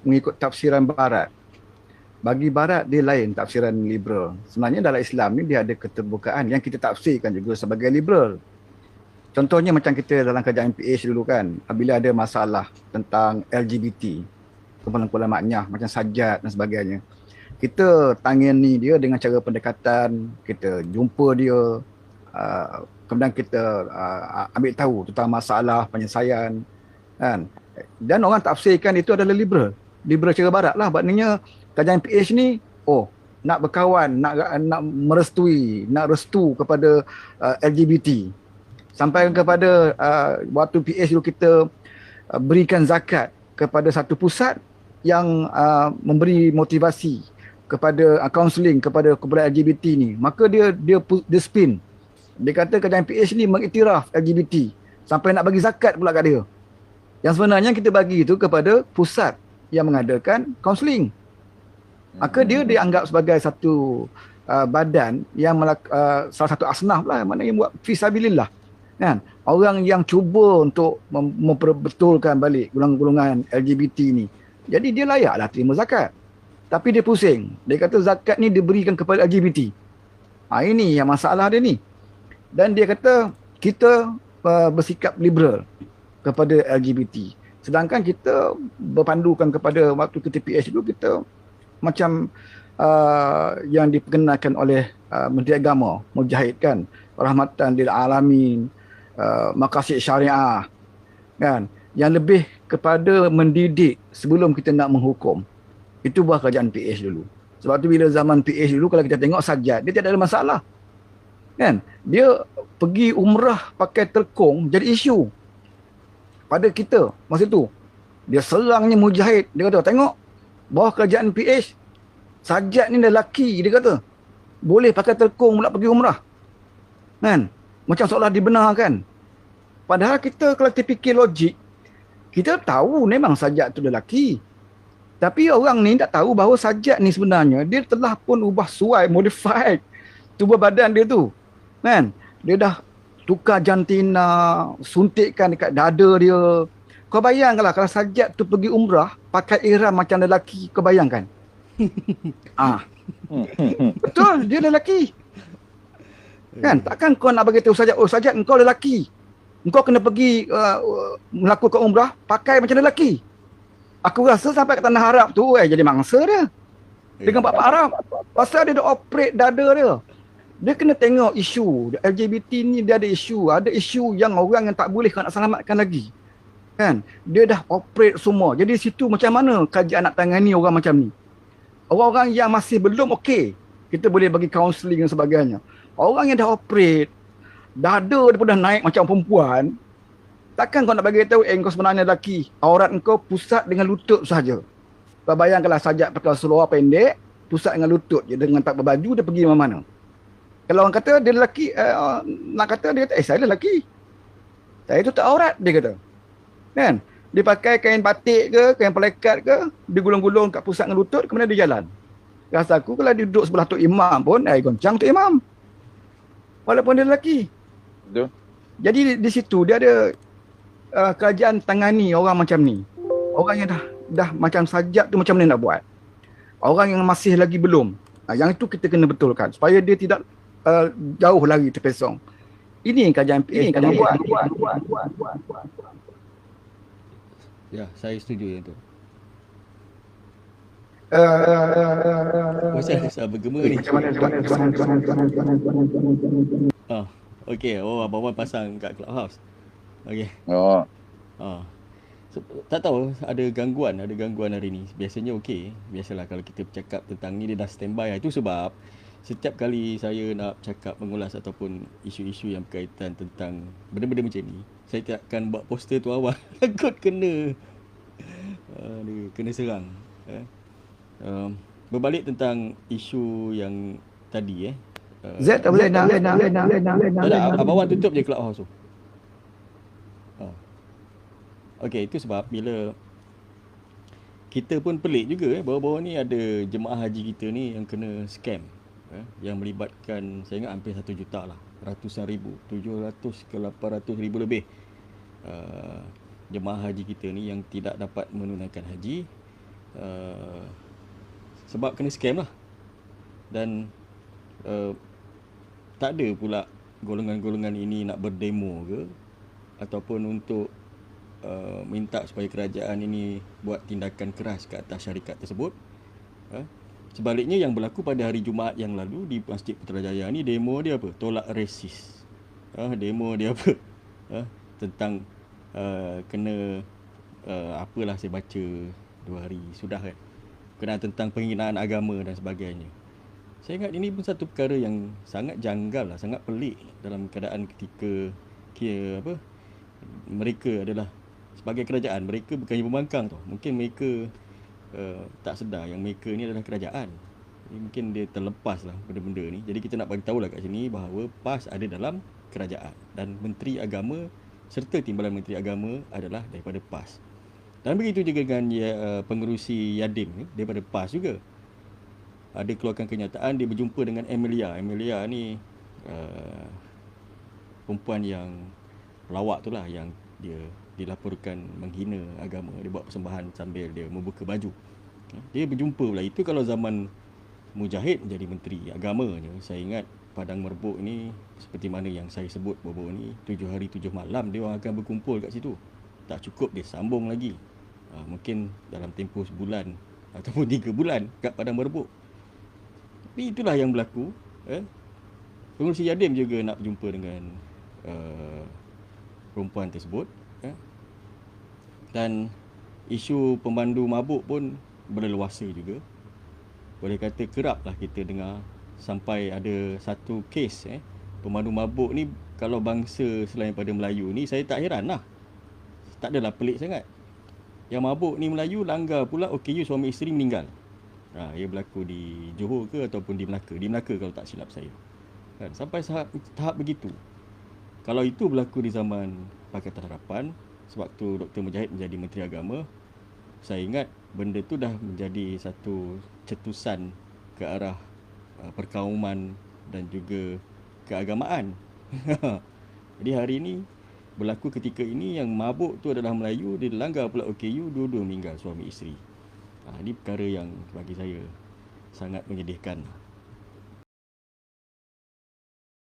mengikut tafsiran barat. Bagi barat dia lain tafsiran liberal. Sebenarnya dalam Islam ni dia ada keterbukaan yang kita tafsirkan juga sebagai liberal. Contohnya macam kita dalam kerajaan PH dulu kan, apabila ada masalah tentang LGBT, kumpulan-kumpulan maknyah macam sajat dan sebagainya. Kita tangani dia dengan cara pendekatan, kita jumpa dia, kemudian kita ambil tahu tentang masalah penyelesaian kan. Dan orang tafsirkan itu adalah liberal. Liberal cara barat lah. Maknanya kerajaan PH ni, nak berkawan, nak merestui, nak restu kepada LGBT. Sampai kepada waktu PH dulu kita berikan zakat kepada satu pusat yang memberi motivasi kepada kaunseling kepada kumpulan LGBT ni. Maka dia spin. Dia kata kerajaan PH ni mengiktiraf LGBT sampai nak bagi zakat pula kat dia. Yang sebenarnya kita bagi itu kepada pusat yang mengadakan kaunseling. Maka dia dianggap sebagai satu badan yang salah satu asnaf lah, maknanya buat fisabilillah. Kan? Orang yang cuba untuk memperbetulkan balik golongan-golongan LGBT ni. Jadi dia layaklah terima zakat. Tapi dia pusing. Dia kata zakat ni diberikan kepada LGBT. Ini yang masalah dia ni. Dan dia kata kita bersikap liberal kepada LGBT. Sedangkan kita berpandukan kepada waktu kita PH dulu, kita macam yang diperkenalkan oleh Menteri Agama, Mujahid kan, rahmatan lil alamin, maqasid syariah kan, yang lebih kepada mendidik sebelum kita nak menghukum. Itu buah kerajaan PH dulu. Sebab tu bila zaman PH dulu, kalau kita tengok sajat, dia tidak ada masalah kan. Dia pergi umrah pakai telkong jadi isu pada kita masa tu. Dia serangnya Mujahid. Dia kata, tengok bawah kerajaan PH, sajat ni lelaki, dia kata boleh pakai telkong pula pergi umrah kan. Macam seolah dibenarkan. Padahal kita kalau kita fikir logik, kita tahu memang sajat tu lelaki. Tapi orang ni tak tahu bahawa sajat ni sebenarnya dia telah pun ubah suai, modified tubuh badan dia tu. Kan? Dia dah tukar jantina, suntikkan dekat dada dia. Kau bayangkanlah kalau sajat tu pergi umrah pakai ihram macam lelaki, kau bayangkan. Betul, dia lelaki. Kan? Takkan kau nak bagi tahu sajat, sajat engkau lelaki. Engkau kena pergi melakukan umrah pakai macam lelaki. Aku rasa sampai ke tanah Arab tu jadi mangsa dia. Dengan bapak Arab. Pasal dia dah operate dada dia. Dia kena tengok isu. LGBT ni dia ada isu. Ada isu yang orang yang tak boleh kau nak selamatkan lagi. Kan? Dia dah operate semua. Jadi situ macam mana kajian nak tangani orang macam ni? Orang-orang yang masih belum okey, kita boleh bagi kaunseling dan sebagainya. Orang yang dah operate, dada dia pun dah naik macam perempuan, takkan kau nak bagi tahu kau sebenarnya lelaki. Aurat kau pusat dengan lutut saja. Kau bayangkanlah sajak pakai seluar pendek, pusat dengan lutut je, dengan tak berbaju dia pergi mana-mana. Kalau orang kata dia lelaki, nak kata dia kata, saya lelaki. Saya tu tak aurat, dia kata. Kan? Dia pakai kain batik ke, kain pelekat ke, dia gulung-gulung kat pusat dengan lutut, kemudian dia jalan. Rasa aku kalau dia duduk sebelah Tok Imam pun, goncang Tok Imam. Walaupun dia lelaki. Betul. Jadi di situ dia ada kerajaan tangani orang macam ni. Orang yang dah macam sajak tu macam mana nak buat. Orang yang masih lagi belum. Yang itu kita kena betulkan supaya dia tidak jauh lagi terpesong. Ini kerajaan PH kena buat. Ya, saya setuju yang tu. Saya bergema ni. Okey. Abang-abang pasang kat Clubhouse. Okey. So, tak tahu ada gangguan hari ni. Biasanya okey. Biasalah kalau kita bercakap tentang ni dia dah standby. Itu sebab setiap kali saya nak cakap mengulas ataupun isu-isu yang berkaitan tentang benda-benda macam ni, saya tak akan buat poster tu awal. Takut kena serang. Berbalik tentang isu yang tadi Z tak boleh nak. Abang tutup je Clubhouse tu. Okey, itu sebab bila kita pun pelik juga baru-baru ni ada jemaah haji kita ni yang kena scam, yang melibatkan saya ingat hampir 1 juta lah, ratusan ribu, 700 ke 800 ribu lebih jemaah haji kita ni yang tidak dapat menunaikan haji uh, sebab kena scam lah. Dan uh, tak ada pula golongan-golongan ini nak berdemo ke ataupun untuk minta supaya kerajaan ini buat tindakan keras ke atas syarikat tersebut. Sebaliknya yang berlaku pada hari Jumaat yang lalu di Masjid Putrajaya ni, demo dia apa? Tolak resis. Demo dia apa? Tentang kena apalah saya baca 2 hari sudah kan. Kena tentang penghinaan agama dan sebagainya. Saya ingat ini pun satu perkara yang sangat janggal lah, sangat pelik dalam keadaan ketika mereka adalah sebagai kerajaan. Mereka bukannya pembangkang tau. Mungkin mereka tak sedar yang mereka ni adalah kerajaan. Jadi mungkin dia terlepas lah benda-benda ni. Jadi kita nak bagi tahu lah kat sini bahawa PAS ada dalam kerajaan dan Menteri Agama serta Timbalan Menteri Agama adalah daripada PAS. Dan begitu juga dengan pengerusi Yadim ni daripada PAS juga. Ada keluarkan kenyataan dia berjumpa dengan Emilia. Emilia ni perempuan yang pelawak tu lah, yang dia dilaporkan menghina agama. Dia buat persembahan sambil dia membuka baju. Dia berjumpa pula. Itu kalau zaman Mujahid menjadi Menteri Agamanya. Saya ingat Padang Merbuk ni seperti mana yang saya sebut baru ni, 7 hari 7 malam dia orang akan berkumpul kat situ. Tak cukup dia sambung lagi. Mungkin dalam tempoh sebulan ataupun 3 bulan kat Padang Merbuk. Tapi itulah yang berlaku. Pengurusi Yadim juga nak berjumpa dengan perempuan tersebut. Dan isu pemandu mabuk pun berleluasa juga. Boleh kata kerap lah kita dengar sampai ada satu kes pemandu mabuk ni, kalau bangsa selain pada Melayu ni, saya tak heran lah. Tak adalah pelik sangat. Yang mabuk ni Melayu, langgar pula OKU suami isteri meninggal. Ia berlaku di Johor ke ataupun di Melaka. Di Melaka kalau tak silap saya. Sampai tahap begitu. Kalau itu berlaku di zaman Pakatan Harapan, sewaktu Dr. Mujahid menjadi Menteri Agama, saya ingat benda tu dah menjadi satu cetusan ke arah perkauman dan juga keagamaan. Jadi hari ini berlaku ketika ini yang mabuk tu adalah Melayu, dia dilanggar pula OKU, dua-dua meninggal suami isteri. Ini perkara yang bagi saya sangat menyedihkan.